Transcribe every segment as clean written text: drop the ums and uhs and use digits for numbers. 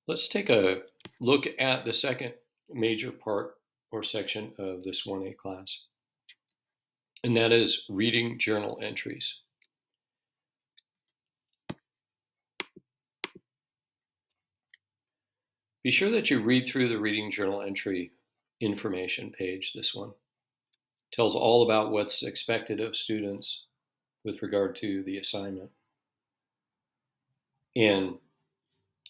Let's take a look at the second major part or section of this 1A class, and that is reading journal entries. Be sure that you read through the reading journal entry information page. This one tells all about what's expected of students with regard to the assignment. And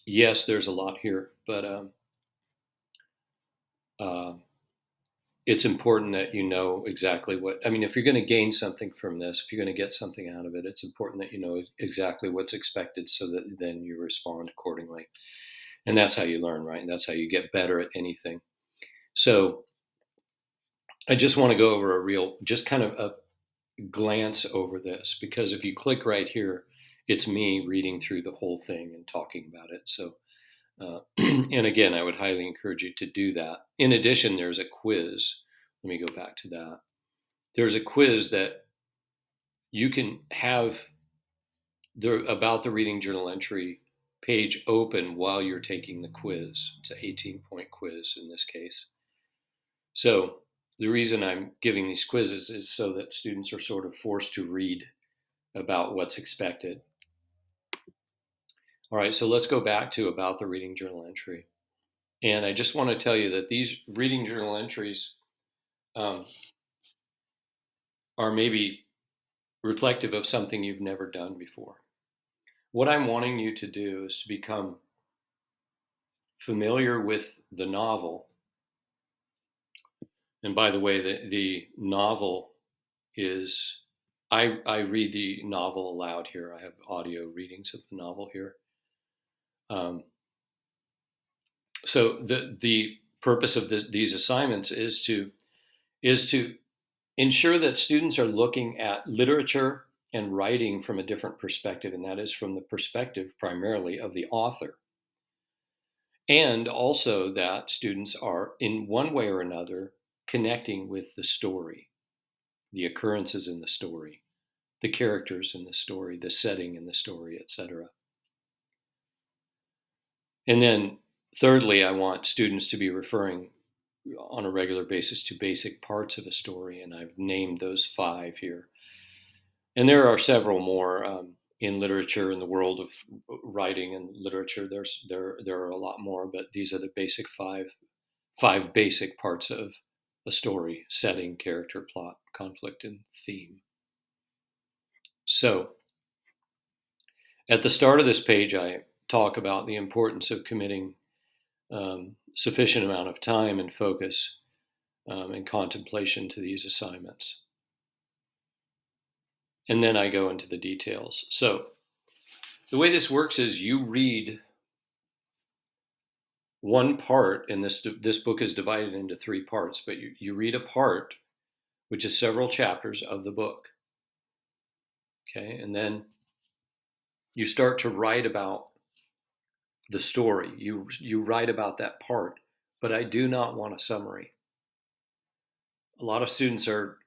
yes, there's a lot here, but it's important that you know exactly if you're going to gain something from this, if you're going to get something out of it, it's important that you know exactly what's expected so that then you respond accordingly. And that's how you learn, right? And that's how you get better at anything. So I just want to go over just kind of a glance over this, because if you click right here, it's me reading through the whole thing and talking about it. So, and again, I would highly encourage you to do that. In addition, there's a quiz. Let me go back to that. There's a quiz that you can have about the reading journal entry page open while you're taking the quiz. It's an 18-point quiz in this case. So the reason I'm giving these quizzes is so that students are sort of forced to read about what's expected. All right, so let's go back to about the reading journal entry. And I just want to tell you that these reading journal entries are maybe reflective of something you've never done before. What I'm wanting you to do is to become familiar with the novel. And by the way, the novel is, I read the novel aloud here. I have audio readings of the novel here. So the purpose of these assignments is to ensure that students are looking at literature and writing from a different perspective, and that is from the perspective primarily of the author. And also that students are, in one way or another, connecting with the story, the occurrences in the story, the characters in the story, the setting in the story, etc. And then thirdly, I want students to be referring on a regular basis to basic parts of a story, and I've named those 5 here. And there are several more in literature, in the world of writing and literature. There are a lot more, but these are the basic five basic parts of a story: setting, character, plot, conflict, and theme. So at the start of this page, I talk about the importance of committing sufficient amount of time and focus and contemplation to these assignments. And then I go into the details. So the way this works is you read one part, and this book is divided into 3 parts, but you read a part, which is several chapters of the book. Okay, and then you start to write about the story. You write about that part, but I do not want a summary. A lot of students are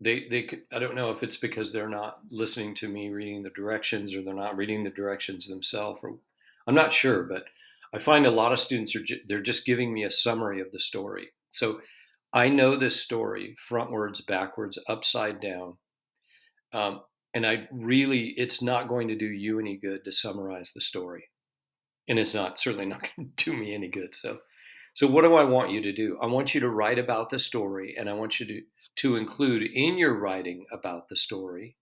I don't know if it's because they're not listening to me reading the directions, or they're not reading the directions themselves, or I'm not sure, but I find a lot of students they're just giving me a summary of the story. So I know this story frontwards, backwards, upside down, and it's not going to do you any good to summarize the story, and it's certainly not going to do me any good. So what do I want you to do? I want you to write about the story, and I want you to include in your writing about the story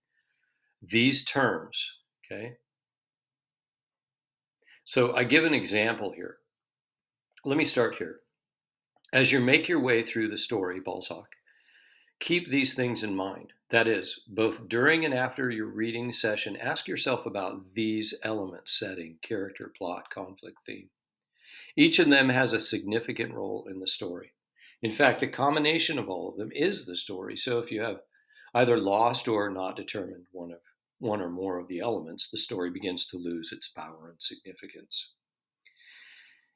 these terms, okay? So I give an example here. Let me start here. As you make your way through the story, Balzac, keep these things in mind. That is, both during and after your reading session, ask yourself about these elements: setting, character, plot, conflict, theme. Each of them has a significant role in the story. In fact, the combination of all of them is the story. So if you have either lost or not determined one or more of the elements, the story begins to lose its power and significance.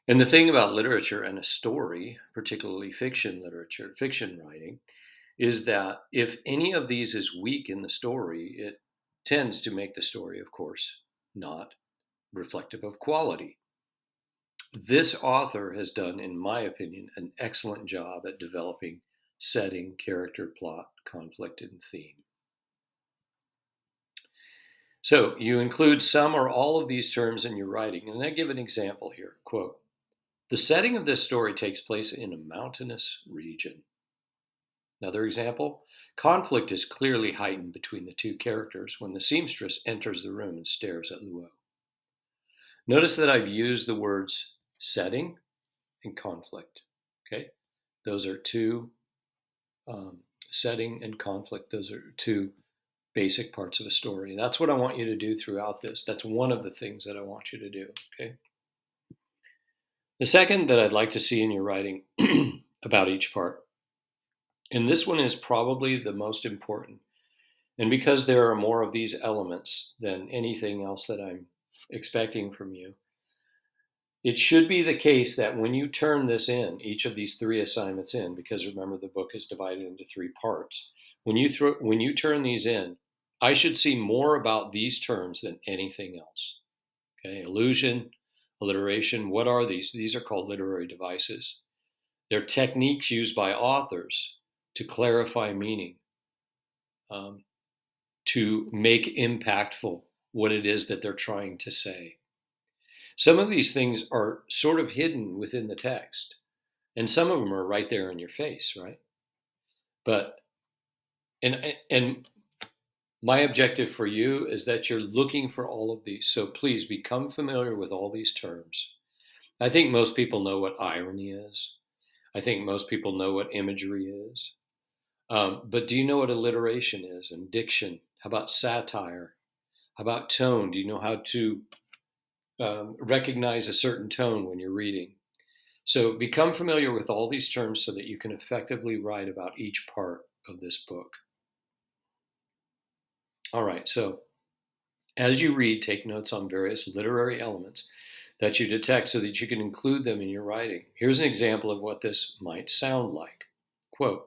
And the thing about literature and a story, particularly fiction literature, fiction writing, is that if any of these is weak in the story, it tends to make the story, of course, not reflective of quality. This author has done, in my opinion, an excellent job at developing setting, character, plot, conflict, and theme. So you include some or all of these terms in your writing, and I give an example here. Quote, the setting of this story takes place in a mountainous region. Another example, conflict is clearly heightened between the two characters when the seamstress enters the room and stares at Luo. Notice that I've used the words setting and conflict. Okay, those are two setting and conflict. Those are two basic parts of a story. That's what I want you to do throughout this. That's one of the things that I want you to do. Okay. The second that I'd like to see in your writing about each part, and this one is probably the most important, and because there are more of these elements than anything else that I'm expecting from you, it should be the case that when you turn this in, each of these three assignments in, because remember the book is divided into three parts, when you turn these in, I should see more about these terms than anything else. Okay, allusion, alliteration, what are these? These are called literary devices. They're techniques used by authors to clarify meaning, to make impactful what it is that they're trying to say. Some of these things are sort of hidden within the text, and some of them are right there in your face, right? But and my objective for you is that you're looking for all of these. So please become familiar with all these terms. I think most people know what irony is. I think most people know what imagery is. But do you know what alliteration is and diction? How about satire? How about tone? Do you know how to recognize a certain tone when you're reading? So become familiar with all these terms so that you can effectively write about each part of this book. All right, so as you read, take notes on various literary elements that you detect so that you can include them in your writing. Here's an example of what this might sound like. Quote,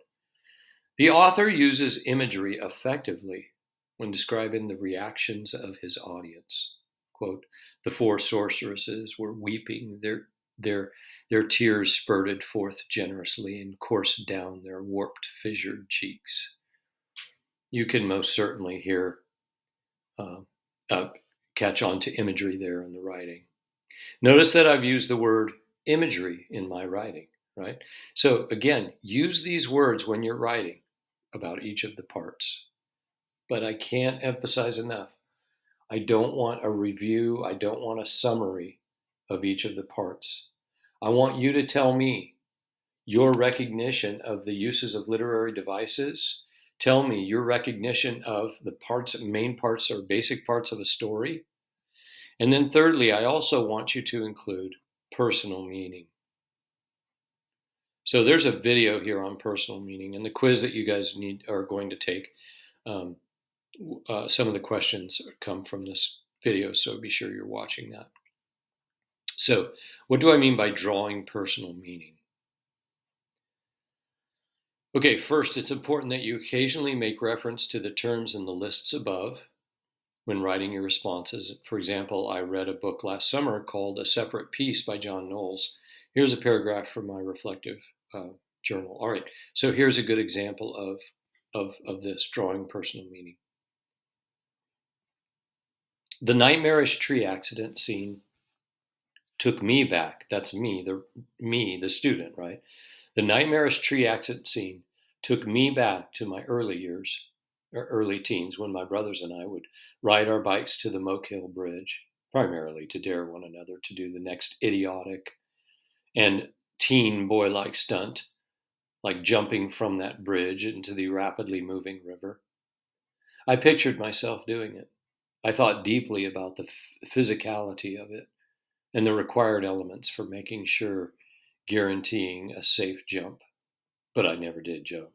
the author uses imagery effectively when describing the reactions of his audience. Quote, the four sorceresses were weeping, their tears spurted forth generously and coursed down their warped, fissured cheeks. You can most certainly hear, catch on to imagery there in the writing. Notice that I've used the word imagery in my writing, right? So again, use these words when you're writing about each of the parts. But I can't emphasize enough. I don't want a review. I don't want a summary of each of the parts. I want you to tell me your recognition of the uses of literary devices. Tell me your recognition of the parts, main parts or basic parts of a story. And then thirdly, I also want you to include personal meaning. So there's a video here on personal meaning, and the quiz that you guys are going to take. Some of the questions come from this video, so be sure you're watching that. So, what do I mean by drawing personal meaning? Okay, first, it's important that you occasionally make reference to the terms in the lists above when writing your responses. For example, I read a book last summer called A Separate Piece by John Knowles. Here's a paragraph from my reflective journal. All right, so here's a good example of this, drawing personal meaning. The nightmarish tree accident scene took me back. That's me, the student, right? The nightmarish tree accident scene took me back to my early years, or early teens, when my brothers and I would ride our bikes to the Moke Hill Bridge, primarily to dare one another to do the next idiotic and teen boy-like stunt, like jumping from that bridge into the rapidly moving river. I pictured myself doing it. I thought deeply about the physicality of it and the required elements for making sure, guaranteeing a safe jump. But I never did jump.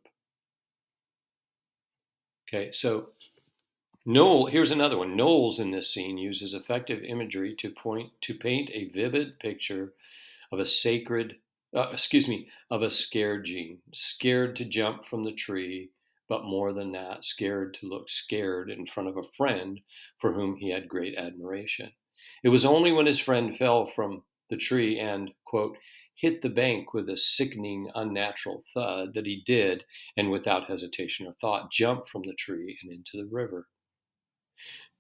Okay, so here's another one. Knowles in this scene uses effective imagery to paint a vivid picture of a of a scared Jean, scared to jump from the tree, but more than that, scared to look scared in front of a friend for whom he had great admiration. It was only when his friend fell from the tree and, quote, hit the bank with a sickening, unnatural thud that he did, and without hesitation or thought, jumped from the tree and into the river.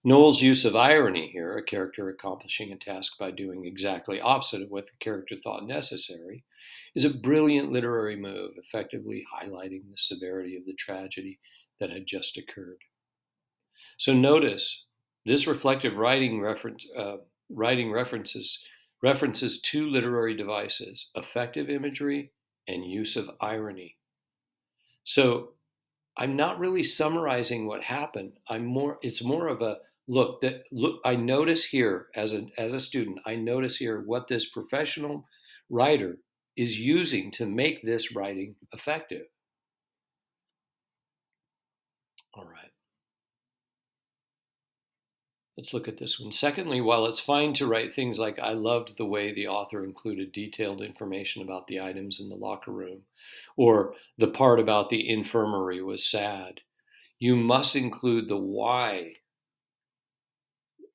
Noel's use of irony here, a character accomplishing a task by doing exactly opposite of what the character thought necessary, is a brilliant literary move, effectively highlighting the severity of the tragedy that had just occurred. So notice this reflective writing references two literary devices: effective imagery and use of irony. So I'm not really summarizing what happened. It's more of a look. I notice here as a student, I notice here what this professional writer is using to make this writing effective. All right. Let's look at this one. Secondly, while it's fine to write things like, I loved the way the author included detailed information about the items in the locker room, or the part about the infirmary was sad, you must include the why.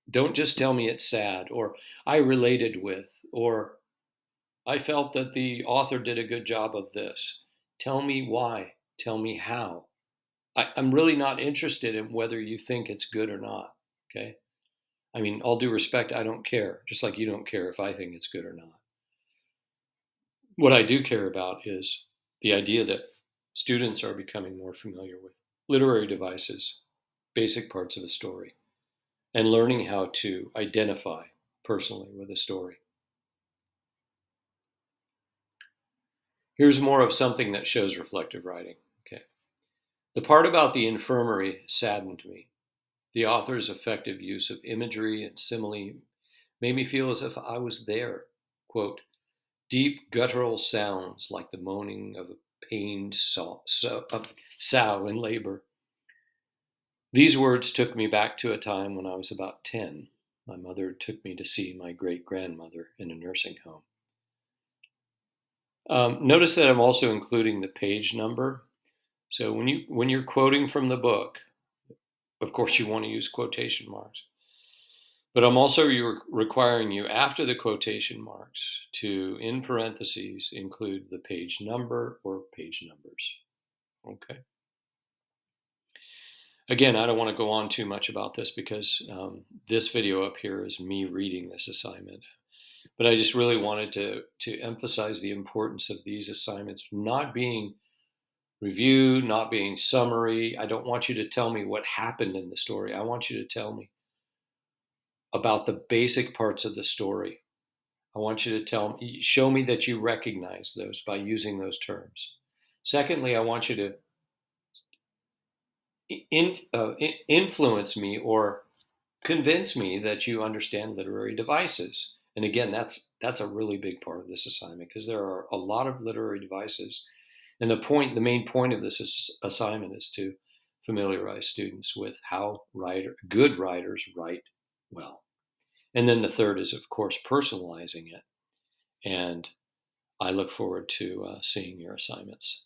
Don't just tell me it's sad, or I related with, or I felt that the author did a good job of this. Tell me why. Tell me how. I'm really not interested in whether you think it's good or not. Okay. I mean, all due respect, I don't care, just like you don't care if I think it's good or not. What I do care about is the idea that students are becoming more familiar with literary devices, basic parts of a story, and learning how to identify personally with a story. Here's more of something that shows reflective writing. Okay. The part about the infirmary saddened me. The author's effective use of imagery and simile made me feel as if I was there. Quote, deep guttural sounds like the moaning of a pained sow in labor. These words took me back to a time when I was about 10. My mother took me to see my great-grandmother in a nursing home. Notice that I'm also including the page number. So when you're quoting from the book, of course you want to use quotation marks. But I'm also requiring you, after the quotation marks, to, in parentheses, include the page number or page numbers. Okay. Again, I don't want to go on too much about this because this video up here is me reading this assignment. But I just really wanted to emphasize the importance of these assignments not being review, not being summary. I don't want you to tell me what happened in the story. I want you to tell me about the basic parts of the story. I want you to show me that you recognize those by using those terms. Secondly, I want you to influence me or convince me that you understand literary devices. And again, that's a really big part of this assignment because there are a lot of literary devices. And the main point of this assignment is to familiarize students with how good writers write well. And then the third is, of course, personalizing it. And I look forward to seeing your assignments.